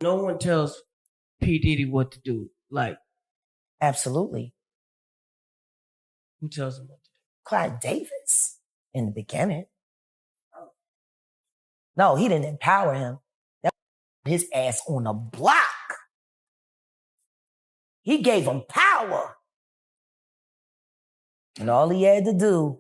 No one tells P. Diddy what to do. Like, Absolutely. who tells him what to do? Clive Davis in the beginning. No, he didn't empower him. That his ass on a block. He gave him power. And all he had to do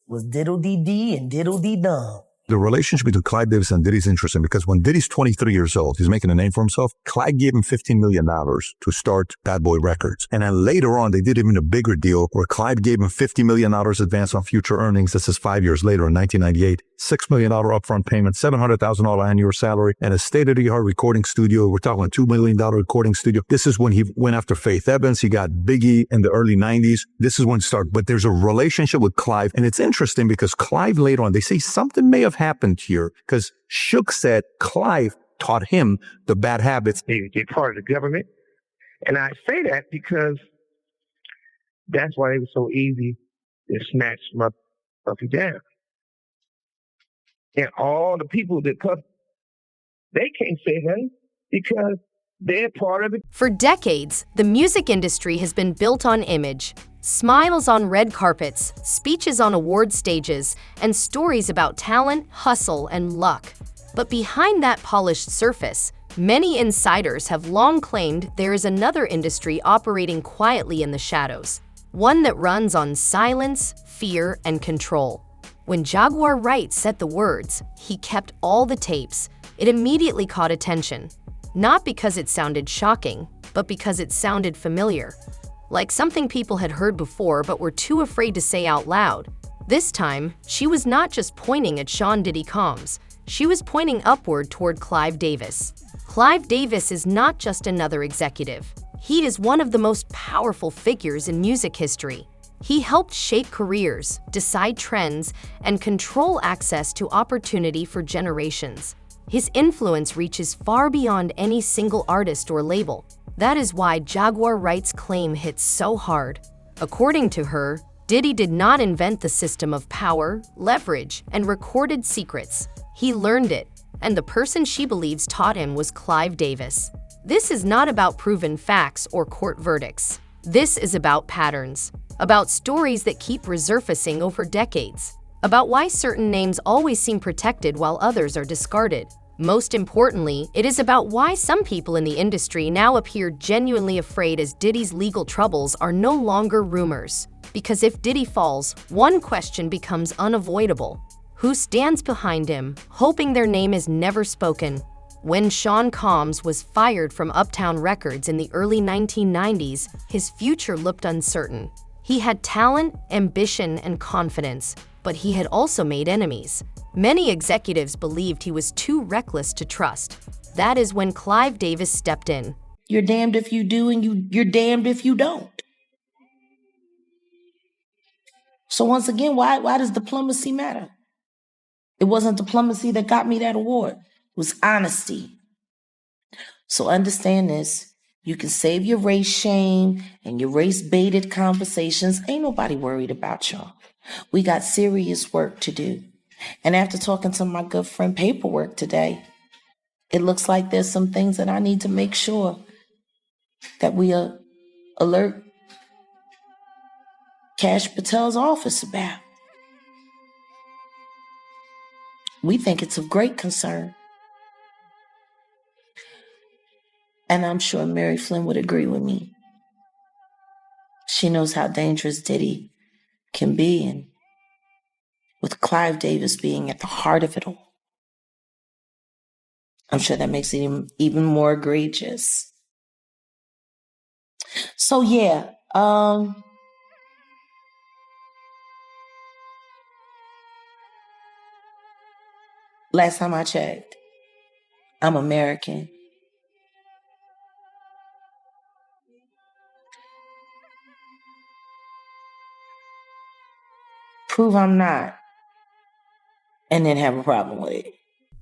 was diddle-dee-dee and diddle-dee-dum. The relationship between Clive Davis and Diddy is interesting because when Diddy's 23 years old, he's making a name for himself. Clive gave him $15 million to start Bad Boy Records. And then later on, they did even a bigger deal where Clive gave him $50 million advance on future earnings. This is 5 years later in 1998. $6 million upfront payment, $700,000 annual salary, and a state-of-the-art recording studio. We're talking $2 million recording studio. This is when he went after Faith Evans. He got Biggie in the early 90s. This is when it started. But there's a relationship with Clive. And it's interesting because Clive later on, they say something may have happened here because Shook said Clive taught him the bad habits. He get part of the government. And I say that because that's why it was so easy to snatch Puffy down. And all the people that they can't say nothing because they're part of it. For decades, the music industry has been built on image. Smiles on red carpets, speeches on award stages, and stories about talent, hustle, and luck. But behind that polished surface, many insiders have long claimed there is another industry operating quietly in the shadows, one that runs on silence, fear, and control. When Jaguar Wright said the words, he kept all the tapes, it immediately caught attention. Not because it sounded shocking, but because it sounded familiar. Like something people had heard before but were too afraid to say out loud. This time, she was not just pointing at Sean Diddy Combs, she was pointing upward toward Clive Davis. Clive Davis is not just another executive. He is one of the most powerful figures in music history. He helped shape careers, decide trends, and control access to opportunity for generations. His influence reaches far beyond any single artist or label. That is why Jaguar Wright's claim hits so hard. According to her, Diddy did not invent the system of power, leverage, and recorded secrets. He learned it, and the person she believes taught him was Clive Davis. This is not about proven facts or court verdicts. This is about patterns, about stories that keep resurfacing over decades, about why certain names always seem protected while others are discarded. Most importantly, it is about why some people in the industry now appear genuinely afraid as Diddy's legal troubles are no longer rumors. Because if Diddy falls, one question becomes unavoidable. Who stands behind him, hoping their name is never spoken? When Sean Combs was fired from Uptown Records in the early 1990s, his future looked uncertain. He had talent, ambition, and confidence, but he had also made enemies. Many executives believed he was too reckless to trust. That is when Clive Davis stepped in. You're damned if you do and you're damned if you don't. So once again, why does diplomacy matter? It wasn't diplomacy that got me that award. It was honesty. So understand this. You can save your race shame and your race-baited conversations. Ain't nobody worried about y'all. We got serious work to do. And after talking to my good friend Paperwork today, it looks like there's some things that I need to make sure that we alert Cash Patel's office about. We think it's of great concern. And I'm sure Mary Flynn would agree with me. She knows how dangerous Diddy can be, and with Clive Davis being at the heart of it all, I'm sure that makes it even more egregious. So yeah, last time I checked, I'm American. Prove I'm not, and then have a problem with it.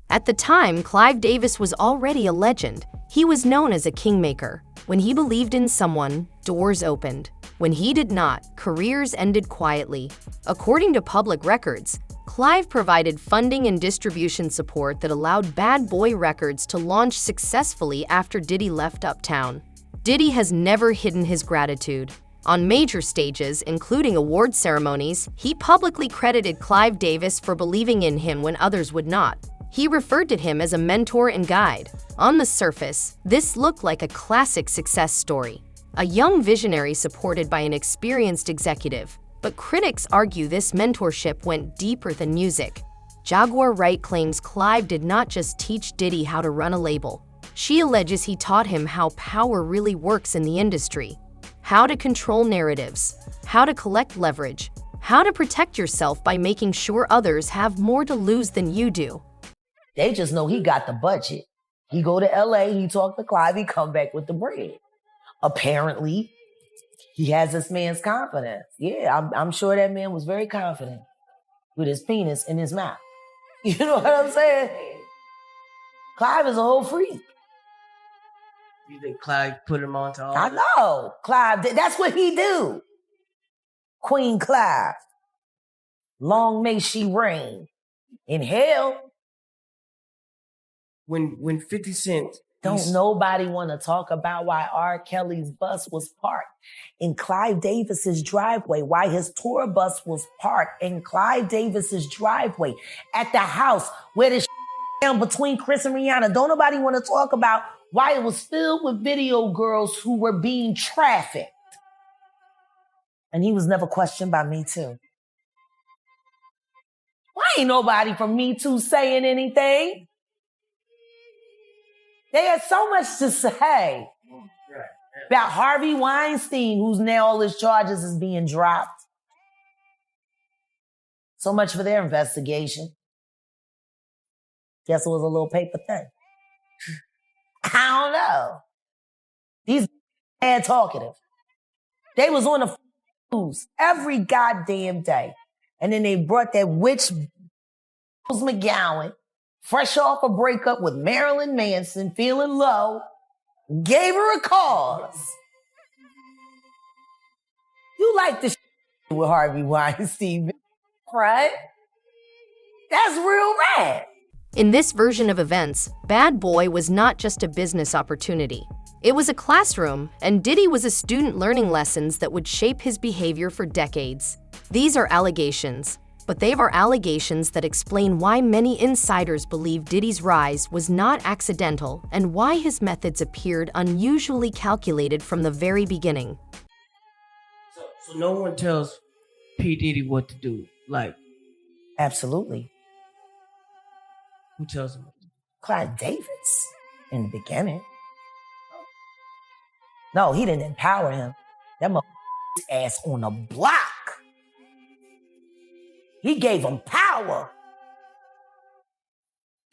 At the time, Clive Davis was already a legend. He was known as a kingmaker. When he believed in someone, doors opened. When he did not, careers ended quietly. According to public records, Clive provided funding and distribution support that allowed Bad Boy Records to launch successfully after Diddy left Uptown. Diddy has never hidden his gratitude. On major stages, including award ceremonies, he publicly credited Clive Davis for believing in him when others would not. He referred to him as a mentor and guide. On the surface, this looked like a classic success story. A young visionary supported by an experienced executive. But critics argue this mentorship went deeper than music. Jaguar Wright claims Clive did not just teach Diddy how to run a label. She alleges he taught him how power really works in the industry. How to control narratives, how to collect leverage, how to protect yourself by making sure others have more to lose than you do. They just know he got the budget. He go to LA, he talk to Clive, he come back with the bread. Apparently, he has this man's confidence. Yeah, I'm sure that man was very confident with his penis in his mouth. You know what I'm saying? Clive is a whole freak. You think Clive put him on to all I that? know. Clive, that's what he do. Queen Clive. Long may she reign in hell. When 50 Cent... Don't nobody want to talk about why R. Kelly's bus was parked in Clive Davis's driveway, why his tour bus was parked in Clive Davis's driveway at the house where the down between Chris and Rihanna. Don't nobody want to talk about why it was filled with video girls who were being trafficked. And he was never questioned by Me Too. Why ain't nobody from Me Too saying anything? They had so much to say about Harvey Weinstein, who's now all his charges is being dropped. So much for their investigation. Guess it was a little paper thing. I don't know. These mad talkative. They was on the news every goddamn day. And then they brought that witch McGowan, fresh off a breakup with Marilyn Manson, feeling low, gave her a cause. You like the with Harvey Weinstein, right? That's real rad. In this version of events, Bad Boy was not just a business opportunity. It was a classroom, and Diddy was a student learning lessons that would shape his behavior for decades. These are allegations, but they are allegations that explain why many insiders believe Diddy's rise was not accidental and why his methods appeared unusually calculated from the very beginning. So no one tells P. Diddy what to do. Like, Absolutely. who tells him what to do? Clive Davis in the beginning. No, he didn't empower him. That ass on the block. He gave him power.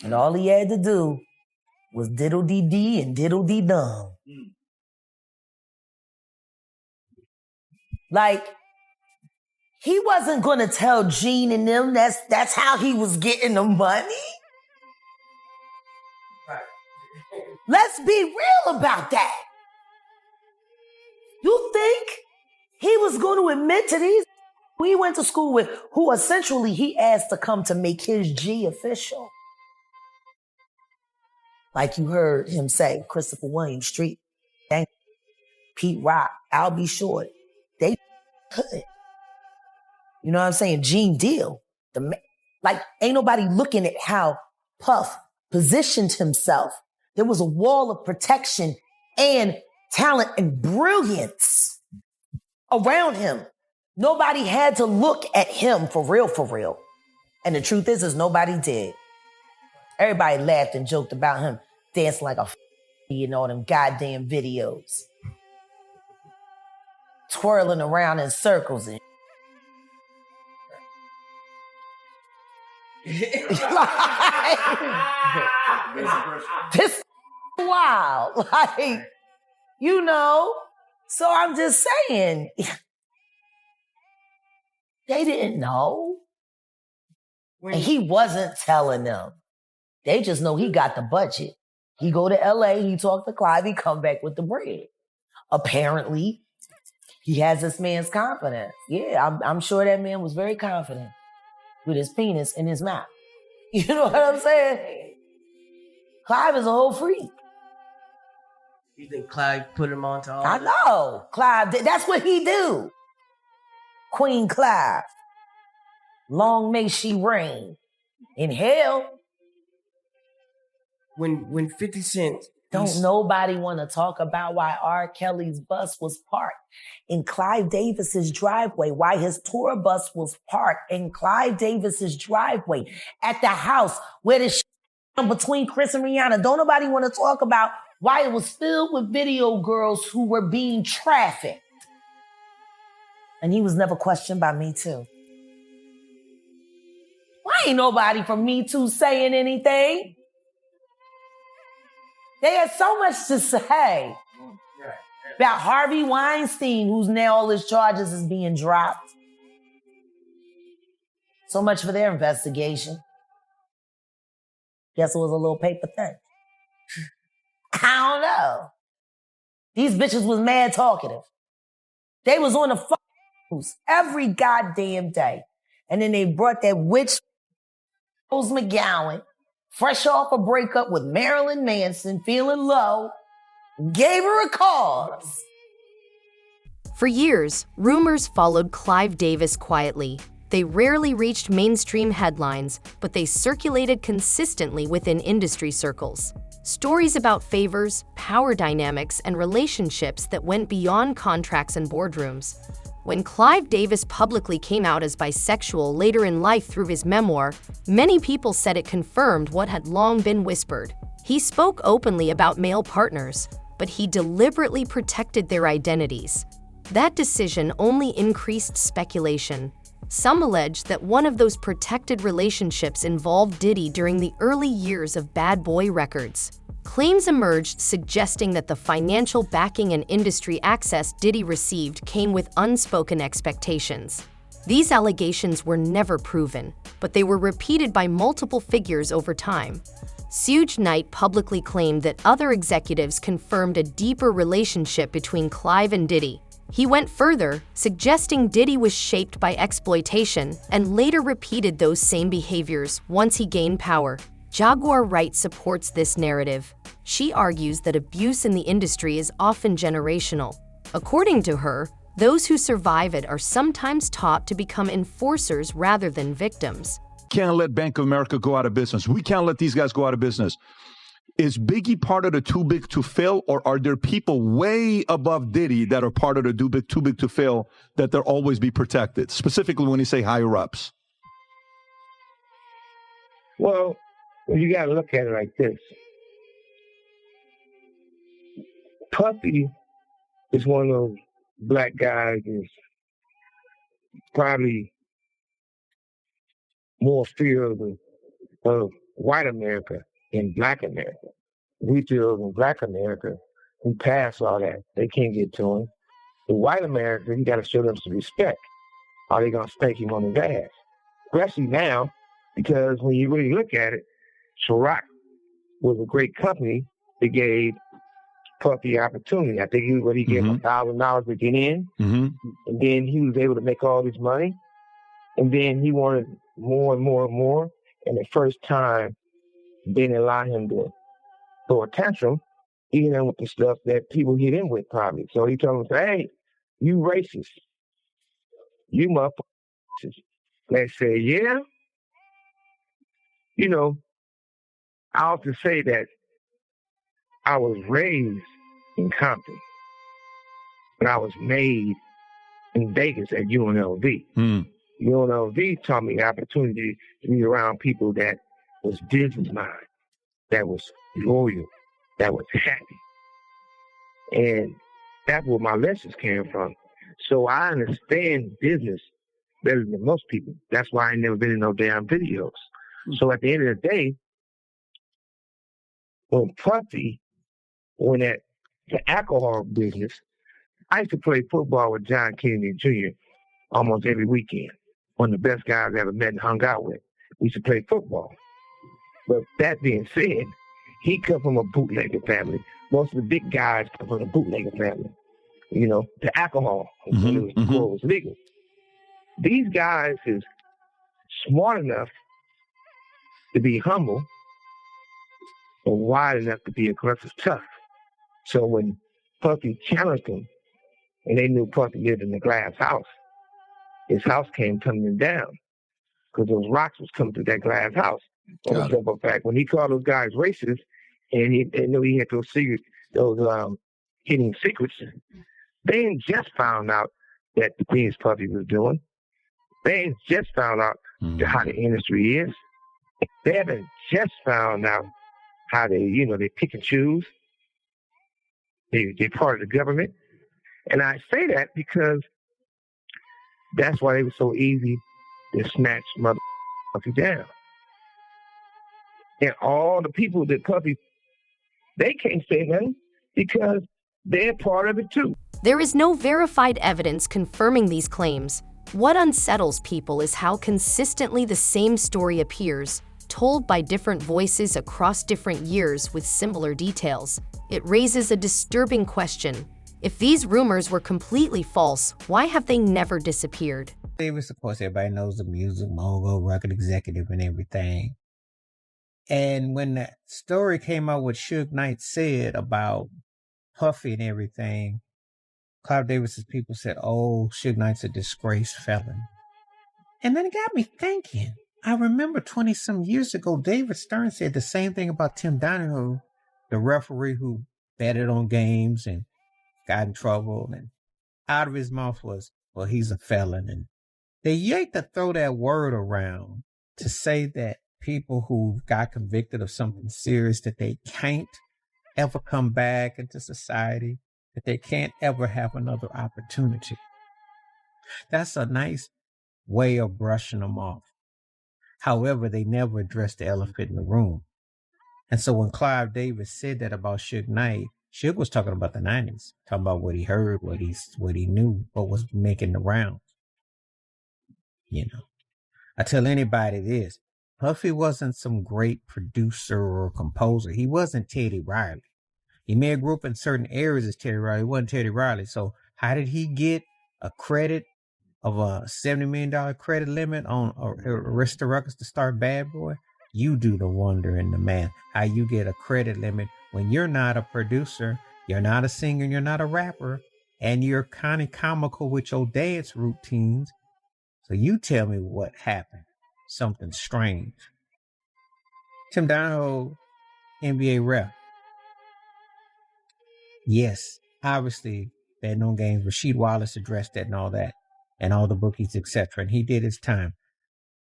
And all he had to do was diddle-dee-dee and diddle-dee-dum. Like, he wasn't going to tell Gene and them that's how he was getting the money. Let's be real about that. You think he was going to admit to these we went to school with, who essentially he asked to come to make his G official? Like you heard him say, Christopher Williams Street, Pete Rock, I'll Be Short. They could. You know what I'm saying? Gene Deal. Like, ain't nobody looking at how Puff positioned himself. There was a wall of protection and talent and brilliance around him. Nobody had to look at him for real, for real. And the truth is nobody did. Everybody laughed and joked about him dancing like a in all them goddamn videos. Twirling around in circles and this wild. Like, you know, so I'm just saying, they didn't know. And he wasn't telling them. They just know he got the budget. He go to LA, he talk to Clive, he come back with the bread. Apparently, he has this man's confidence. Yeah, I'm sure that man was very confident with his penis in his mouth. You know what I'm saying? Clive is a whole freak. You think Clive put him on to all I that? know. Clive, that's what he do. Queen Clive. Long may she reign in hell. When 50 Cent... Don't nobody want to talk about why R. Kelly's bus was parked in Clive Davis's driveway, why his tour bus was parked in Clive Davis's driveway at the house where the between Chris and Rihanna. Don't nobody want to talk about why it was filled with video girls who were being trafficked. And he was never questioned by Me Too. Why ain't nobody from Me Too saying anything? They had so much to say about Harvey Weinstein, who's now all his charges is being dropped. So much for their investigation. Guess it was a little paper thing. I don't know. These bitches was mad talkative. They was on the news every goddamn day. And then they brought that witch Rose McGowan, fresh off a breakup with Marilyn Manson, feeling low, gave her a cause. For years, rumors followed Clive Davis quietly. They rarely reached mainstream headlines, but they circulated consistently within industry circles. Stories about favors, power dynamics, and relationships that went beyond contracts and boardrooms. When Clive Davis publicly came out as bisexual later in life through his memoir, many people said it confirmed what had long been whispered. He spoke openly about male partners, but he deliberately protected their identities. That decision only increased speculation. Some allege that one of those protected relationships involved Diddy during the early years of Bad Boy Records. Claims emerged suggesting that the financial backing and industry access Diddy received came with unspoken expectations. These allegations were never proven, but they were repeated by multiple figures over time. Suge Knight publicly claimed that other executives confirmed a deeper relationship between Clive and Diddy. He went further, suggesting Diddy was shaped by exploitation, and later repeated those same behaviors once he gained power. Jaguar Wright supports this narrative. She argues that abuse in the industry is often generational. According to her, those who survive it are sometimes taught to become enforcers rather than victims. Can't let Bank of America go out of business. We can't let these guys go out of business. Is Biggie part of the too big to fail, or are there people way above Diddy that are part of the too big to fail that they'll always be protected, specifically when you say higher ups? Well, you got to look at it like this. Puffy is one of those black guys who's probably more fear of white America than black America. We feel in black America, we pass all that. They can't get to him. In white America, you got to show them some respect. Are they going to spank him on his ass? Especially now, because when you really look at it, Ciroc was a great company that gave Puffy opportunity. I think he gave him $1,000 to get in, and then he was able to make all this money, and then he wanted more and more and more. And the first time, they didn't allow him to throw a tantrum, even with the stuff that people hit in with probably. So he told them, "Hey, you racist, you motherfuckers." They say, "Yeah." You know, I often say that I was raised in Compton, but I was made in Vegas at UNLV. UNLV taught me the opportunity to be around people that was business-minded, that was loyal, that was happy. And that's where my lessons came from. So I understand business better than most people. That's why I ain't never been in no damn videos. So at the end of the day, when Puffy went at the alcohol business, I used to play football with John Kennedy Jr. almost every weekend. One of the best guys I ever met and hung out with. We used to play football. But that being said, he come from a bootlegger family. Most of the big guys come from a bootlegger family. You know, the alcohol before it was legal. These guys is smart enough to be humble, but wide enough to be aggressive tough. So when Puffy challenged him, and they knew Puffy lived in a glass house, his house came tumbling down because those rocks was coming through that glass house. On the simple fact, when he called those guys racist, and they knew he had those secrets, those hidden secrets, they ain't just found out that the things Puffy was doing. They ain't just found out how the industry is. They haven't just found out how they pick and choose. They're part of the government. And I say that because that's why they were so easy to snatch Mother Puffy down. And all the people that Puffy, they can't say nothing because they're part of it too. There is no verified evidence confirming these claims. What unsettles people is how consistently the same story appears, told by different voices across different years with similar details. It raises a disturbing question. If these rumors were completely false, why have they never disappeared? Davis, of course, everybody knows the music mogul, record executive, and everything. And when that story came out, what Suge Knight said about Puffy and everything, Clive Davis's people said, "Oh, Suge Knight's a disgraced felon." And then it got me thinking. I remember 20-some years ago, David Stern said the same thing about Tim Donahue, the referee who betted on games and got in trouble. And out of his mouth was, "Well, he's a felon." And they like to throw that word around to say that people who got convicted of something serious, that they can't ever come back into society, that they can't ever have another opportunity. That's a nice way of brushing them off. However, they never address the elephant in the room. And so when Clive Davis said that about Suge Knight, Suge was talking about the 90s, talking about what he heard, what he knew, what was making the rounds. You know, I tell anybody this, Puffy wasn't some great producer or composer. He wasn't Teddy Riley. He may have grew up in certain areas as Teddy Riley. He wasn't Teddy Riley. So how did he get a credit of a $70 million credit limit on Arista Records to start Bad Boy? You do the wonder and the math. How you get a credit limit when you're not a producer, you're not a singer, you're not a rapper, and you're kind of comical with your dance routines. So you tell me what happened. Something strange. Tim Donahue, NBA ref. Yes, obviously, Bad Known Games, Rasheed Wallace addressed that and all that, and all the bookies, etc. And he did his time.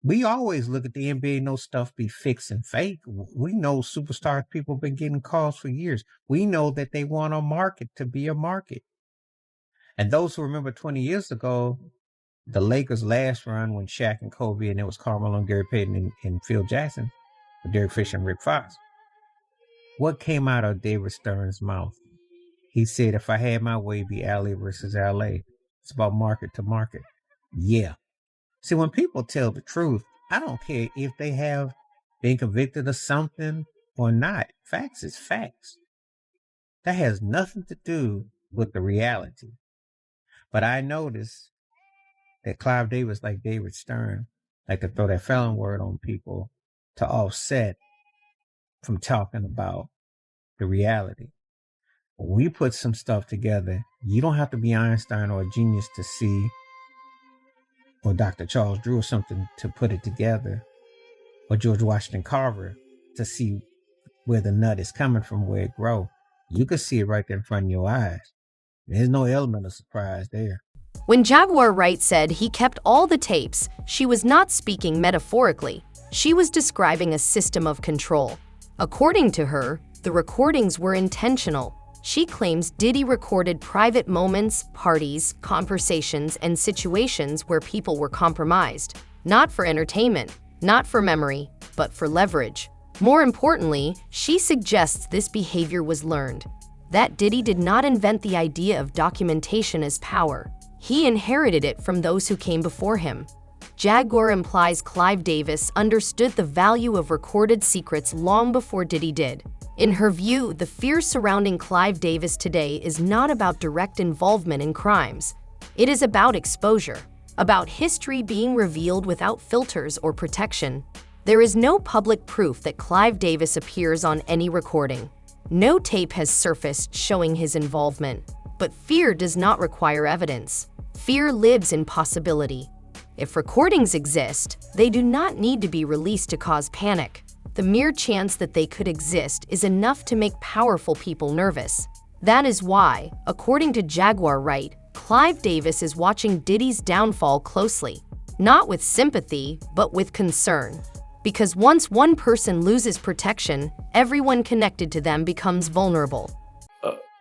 We always look at the NBA, know stuff be fixed and fake. We know superstars, people have been getting calls for years. We know that they want a market to be a market. And those who remember 20 years ago, the Lakers' last run when Shaq and Kobe, and it was Carmelo and Gary Payton and Phil Jackson, with Derek Fisher and Rick Fox. What came out of David Stern's mouth? He said, if I had my way, it'd be LA versus LA. It's about market to market. Yeah. See, when people tell the truth, I don't care if they have been convicted of something or not. Facts is facts. That has nothing to do with the reality. But I noticed that Clive Davis, like David Stern, like to throw that felon word on people to offset from talking about the reality. When we put some stuff together, you don't have to be Einstein or a genius to see, or Dr. Charles Drew or something to put it together, or George Washington Carver to see where the nut is coming from, where it grows. You can see it right there in front of your eyes. There's no element of surprise there. When Jaguar Wright said he kept all the tapes, she was not speaking metaphorically. She was describing a system of control. According to her, the recordings were intentional. She claims Diddy recorded private moments, parties, conversations, and situations where people were compromised. Not for entertainment, not for memory, but for leverage. More importantly, she suggests this behavior was learned. That Diddy did not invent the idea of documentation as power. He inherited it from those who came before him. Jaguar implies Clive Davis understood the value of recorded secrets long before Diddy did. In her view, the fear surrounding Clive Davis today is not about direct involvement in crimes. It is about exposure. about history being revealed without filters or protection. There is no public proof that Clive Davis appears on any recording. No tape has surfaced showing his involvement. But fear does not require evidence. Fear lives in possibility. If recordings exist, they do not need to be released to cause panic. The mere chance that they could exist is enough to make powerful people nervous. That is why, according to Jaguar Wright, Clive Davis is watching Diddy's downfall closely. Not with sympathy, but with concern. Because once one person loses protection, everyone connected to them becomes vulnerable.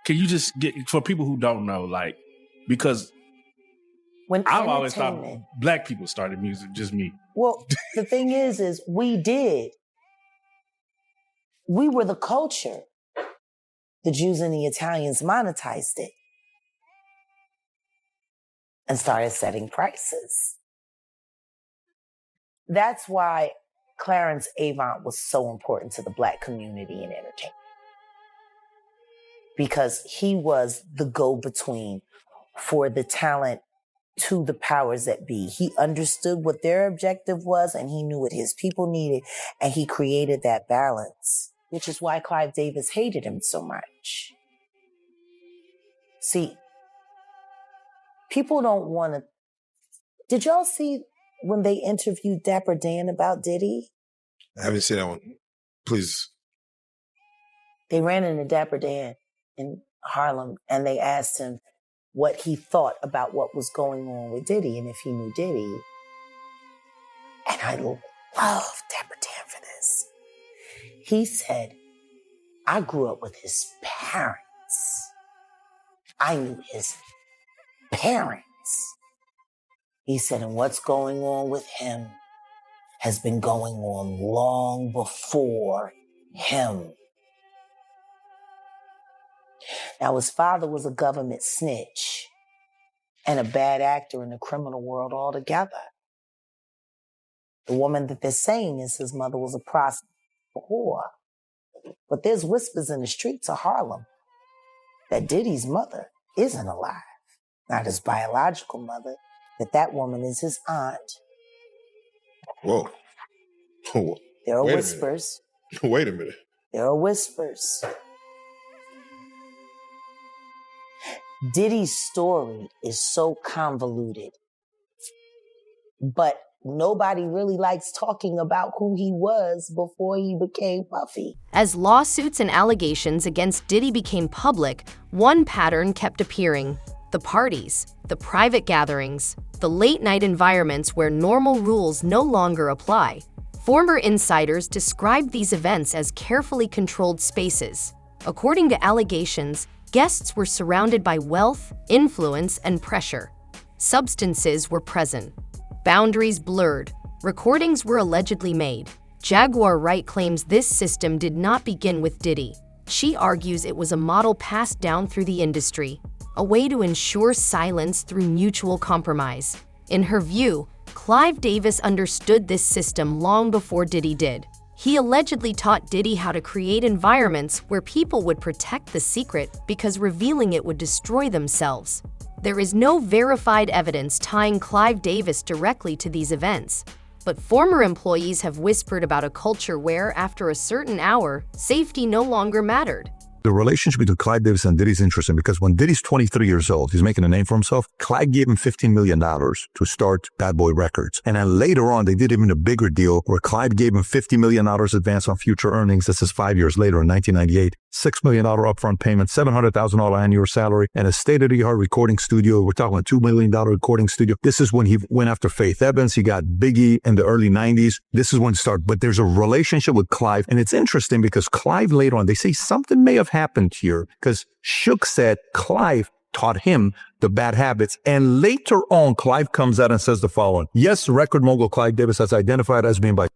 Can you just get, for people who don't know, like, because I've always thought black people started music, just me. Well, the thing is we did. We were the culture. The Jews and the Italians monetized it and started setting prices. That's why Clarence Avant was so important to the black community in entertainment. Because he was the go-between for the talent to the powers that be. He understood what their objective was and he knew what his people needed and he created that balance, which is why Clive Davis hated him so much. See, people don't want to... Did y'all see when they interviewed Dapper Dan about Diddy? I haven't seen that one. Please. They ran into Dapper Dan in Harlem and they asked him what he thought about what was going on with Diddy and if he knew Diddy. And I love Dapper Dan for this. He said, I grew up with his parents. I knew his parents. He said, and what's going on with him has been going on long before him. Now, his father was a government snitch and a bad actor in the criminal world altogether. The woman that they're saying is his mother was a prostitute, a whore. But there's whispers in the streets of Harlem that Diddy's mother isn't alive. Not his biological mother, that woman is his aunt. Whoa. There are whispers. Wait a minute. There are whispers. Diddy's story is so convoluted, but nobody really likes talking about who he was before he became Puffy. As lawsuits and allegations against Diddy became public, one pattern kept appearing. The parties, the private gatherings, the late-night environments where normal rules no longer apply. Former insiders described these events as carefully controlled spaces. According to allegations, guests were surrounded by wealth, influence, and pressure. Substances were present. Boundaries blurred. Recordings were allegedly made. Jaguar Wright claims this system did not begin with Diddy. She argues it was a model passed down through the industry, a way to ensure silence through mutual compromise. In her view, Clive Davis understood this system long before Diddy did. He allegedly taught Diddy how to create environments where people would protect the secret because revealing it would destroy themselves. There is no verified evidence tying Clive Davis directly to these events, but former employees have whispered about a culture where, after a certain hour, safety no longer mattered. The relationship between Clive Davis and Diddy is interesting because when Diddy's 23 years old, he's making a name for himself. Clive gave him $15 million to start Bad Boy Records. And then later on, they did even a bigger deal where Clive gave him $50 million advance on future earnings. This is 5 years later in 1998. $6 million upfront payment, $700,000 annual salary, and a state-of-the-art recording studio. We're talking about $2 million recording studio. This is when he went after Faith Evans. He got Biggie in the early 90s. This is when it started. But there's a relationship with Clive. And it's interesting because Clive later on, they say something may have happened here because Shook said Clive taught him the bad habits. And later on, Clive comes out and says the following. Yes, record mogul Clive Davis has identified as being by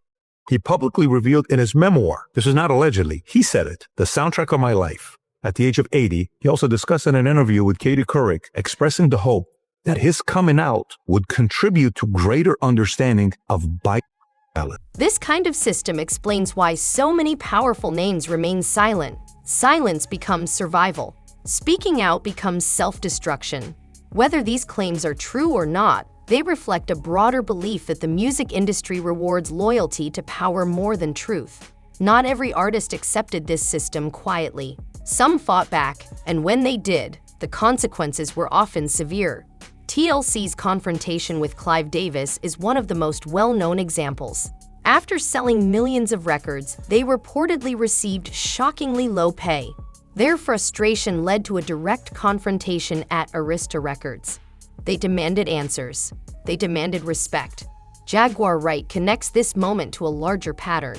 he publicly revealed in his memoir, this is not allegedly, he said it, the soundtrack of my life. At the age of 80, he also discussed in an interview with Katie Couric, expressing the hope that his coming out would contribute to greater understanding of bipality. This kind of system explains why so many powerful names remain silent. Silence becomes survival. Speaking out becomes self-destruction. Whether these claims are true or not, They reflect a broader belief that the music industry rewards loyalty to power more than truth. Not every artist accepted this system quietly. Some fought back, and when they did, the consequences were often severe. TLC's confrontation with Clive Davis is one of the most well-known examples. After selling millions of records, they reportedly received shockingly low pay. Their frustration led to a direct confrontation at Arista Records. They demanded answers. They demanded respect. Jaguar Wright connects this moment to a larger pattern.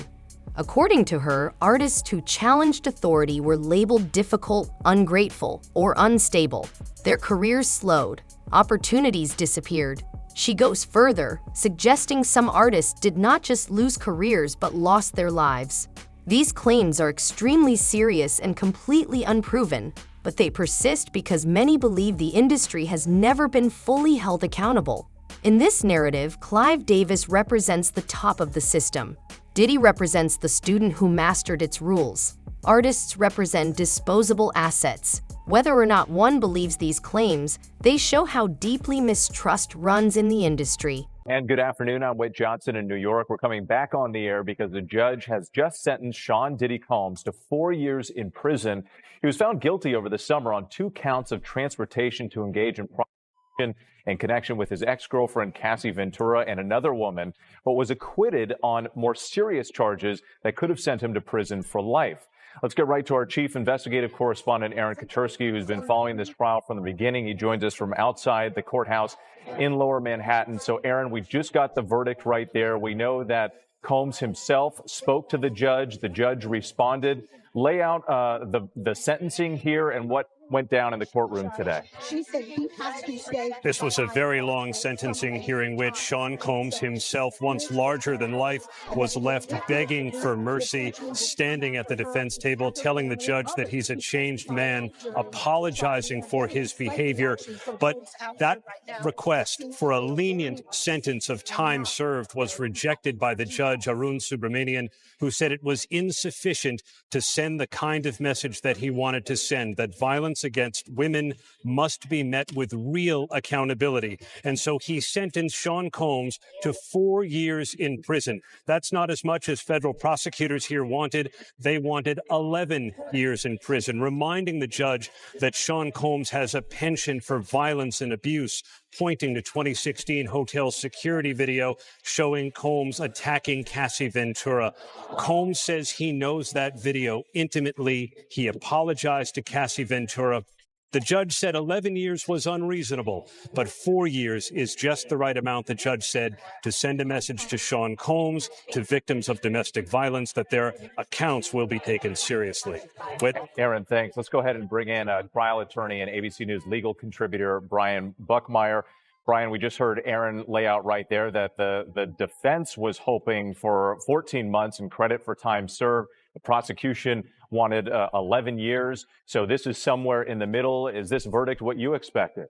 According to her, artists who challenged authority were labeled difficult, ungrateful, or unstable. Their careers slowed. Opportunities disappeared. She goes further, suggesting some artists did not just lose careers but lost their lives. These claims are extremely serious and completely unproven, but they persist because many believe the industry has never been fully held accountable. In this narrative, Clive Davis represents the top of the system. Diddy represents the student who mastered its rules. Artists represent disposable assets. Whether or not one believes these claims, they show how deeply mistrust runs in the industry. And good afternoon. I'm Whit Johnson in New York. We're coming back on the air because the judge has just sentenced Sean Diddy Combs to 4 years in prison. He was found guilty over the summer on 2 counts of transportation to engage in prostitution in connection with his ex-girlfriend Cassie Ventura and another woman, but was acquitted on more serious charges that could have sent him to prison for life. Let's get right to our chief investigative correspondent, Aaron Katursky, who's been following this trial from the beginning. He joins us from outside the courthouse in Lower Manhattan. So, Aaron, we just got the verdict right there. We know that Combs himself spoke to the judge. The judge responded. Lay out the sentencing here and what went down in the courtroom today. She said he has to stay. This was a very long sentencing hearing, which Sean Combs himself, once larger than life, was left begging for mercy, standing at the defense table, telling the judge that he's a changed man, apologizing for his behavior. But that request for a lenient sentence of time served was rejected by the judge, Arun Subramanian, who said it was insufficient to send the kind of message that he wanted to send, that violence against women must be met with real accountability. And so he sentenced Sean Combs to 4 years in prison. That's not as much as federal prosecutors here wanted. They wanted 11 years in prison, reminding the judge that Sean Combs has a penchant for violence and abuse, pointing to 2016 hotel security video showing Combs attacking Cassie Ventura. Combs says he knows that video intimately. He apologized to Cassie Ventura. The judge said 11 years was unreasonable, but 4 years is just the right amount, the judge said, to send a message to Sean Combs, to victims of domestic violence, that their accounts will be taken seriously. Whit? Aaron, thanks. Let's go ahead and bring in a trial attorney and ABC News legal contributor, Brian Buckmeyer. Brian, we just heard Aaron lay out right there that the defense was hoping for 14 months in credit for time served. The prosecution wanted 11 years. So this is somewhere in the middle. Is this verdict what you expected?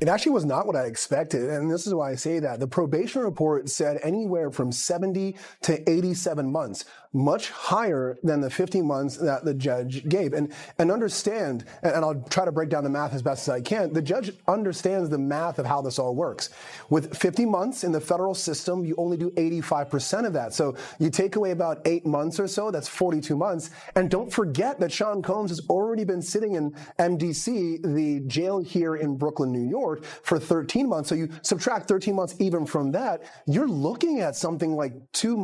It actually was not what I expected, and this is why I say that. The probation report said anywhere from 70 to 87 months, much higher than the 15 months that the judge gave. And understand, and I'll try to break down the math as best as I can, the judge understands the math of how this all works. With 50 months in the federal system, you only do 85% of that. So you take away about 8 months or so, that's 42 months. And don't forget that Sean Combs has already been sitting in MDC, the jail here in Brooklyn, New York, for 13 months. So you subtract 13 months even from that, you're looking at something like 2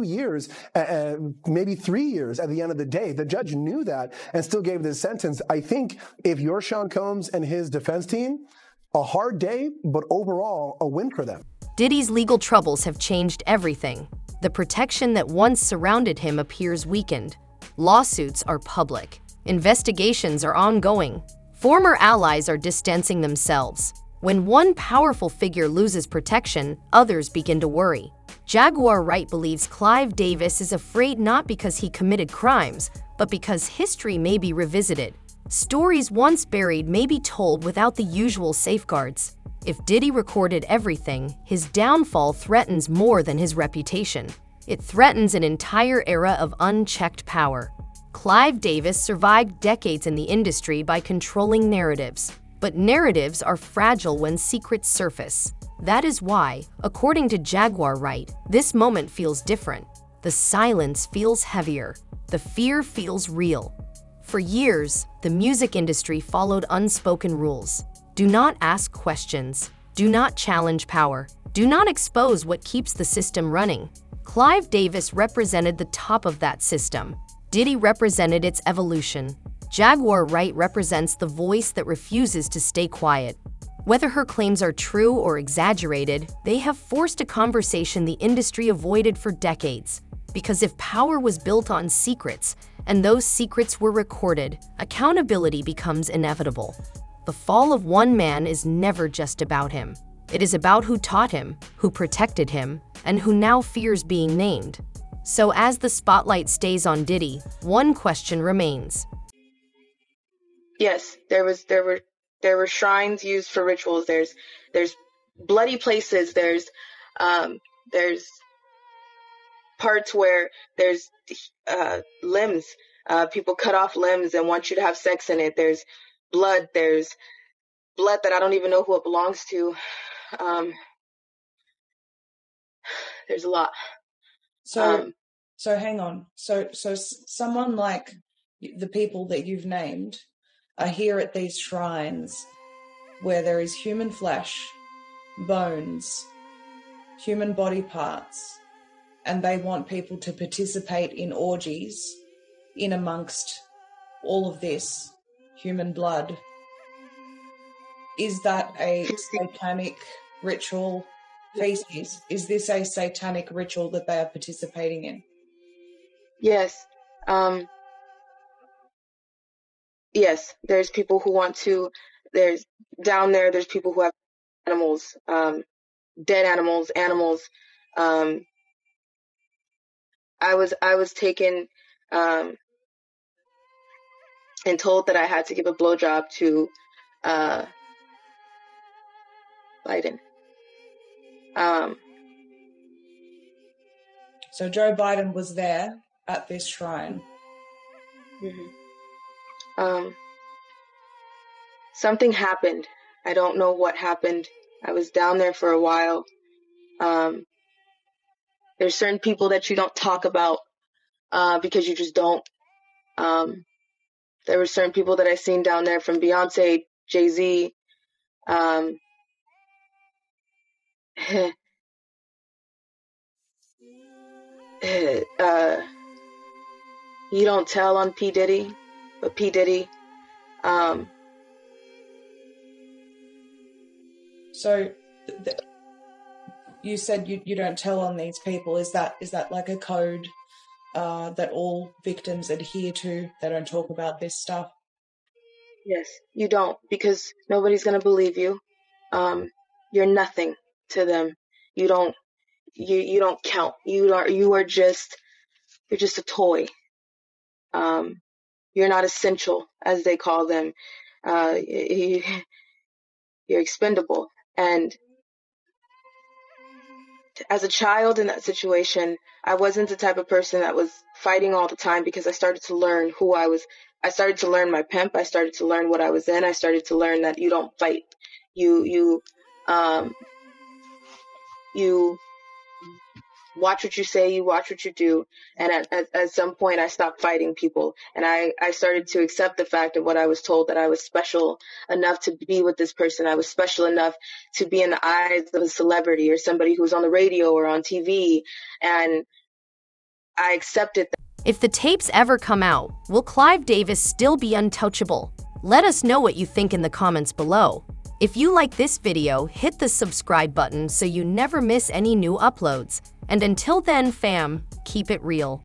years, maybe 3 years at the end of the day. The judge knew that and still gave this sentence. I think if you're Sean Combs and his defense team, a hard day, but overall a win for them. Diddy's legal troubles have changed everything. The protection that once surrounded him appears weakened. Lawsuits are public. Investigations are ongoing. Former allies are distancing themselves. When one powerful figure loses protection, others begin to worry. Jaguar Wright believes Clive Davis is afraid not because he committed crimes, but because history may be revisited. Stories once buried may be told without the usual safeguards. If Diddy recorded everything, his downfall threatens more than his reputation. It threatens an entire era of unchecked power. Clive Davis survived decades in the industry by controlling narratives. But narratives are fragile when secrets surface. That is why, according to Jaguar Wright, this moment feels different. The silence feels heavier. The fear feels real. For years, the music industry followed unspoken rules. Do not ask questions. Do not challenge power. Do not expose what keeps the system running. Clive Davis represented the top of that system. Diddy represented its evolution. Jaguar Wright represents the voice that refuses to stay quiet. Whether her claims are true or exaggerated, they have forced a conversation the industry avoided for decades. Because if power was built on secrets, and those secrets were recorded, accountability becomes inevitable. The fall of one man is never just about him. It is about who taught him, who protected him, and who now fears being named. So as the spotlight stays on Diddy, one question remains. Yes, there were shrines used for rituals. There's bloody places. There's parts where there's limbs. People cut off limbs and want you to have sex in it. There's blood. There's blood that I don't even know who it belongs to. There's a lot. So hang on. So someone like the people that you've named are here at these shrines where there is human flesh, bones, human body parts, and they want people to participate in orgies in amongst all of this human blood. Is that a satanic ritual feces? Is this a satanic ritual that they are participating in? Yes. Yes, there's people who want to, there's people who have animals, dead animals. I was taken and told that I had to give a blowjob to Biden. So Joe Biden was there at this shrine. Mm-hmm. Something happened. I don't know what happened. I was down there for a while. There's certain people that you don't talk about because you just don't. There were certain people that I seen down there, from Beyonce, Jay-Z. You don't tell on P. Diddy, but P. Diddy. So you said you don't tell on these people. Is that like a code that all victims adhere to? They don't talk about this stuff? Yes, you don't, because nobody's going to believe you. You're nothing to them. You don't count. You're just a toy. You're not essential, as they call them. You're expendable. And as a child in that situation, I wasn't the type of person that was fighting all the time, because I started to learn who I was. I started to learn my pimp. I started to learn what I was in. I started to learn that you don't fight. You watch what you say, you watch what you do. And at some point I stopped fighting people, and I started to accept the fact of what I was told, that I was special enough to be with this person. I was special enough to be in the eyes of a celebrity or somebody who's on the radio or on TV. And I accepted that. If the tapes ever come out, will Clive Davis still be untouchable? Let us know what you think in the comments below. If you like this video, hit the subscribe button so you never miss any new uploads. And until then, fam, keep it real.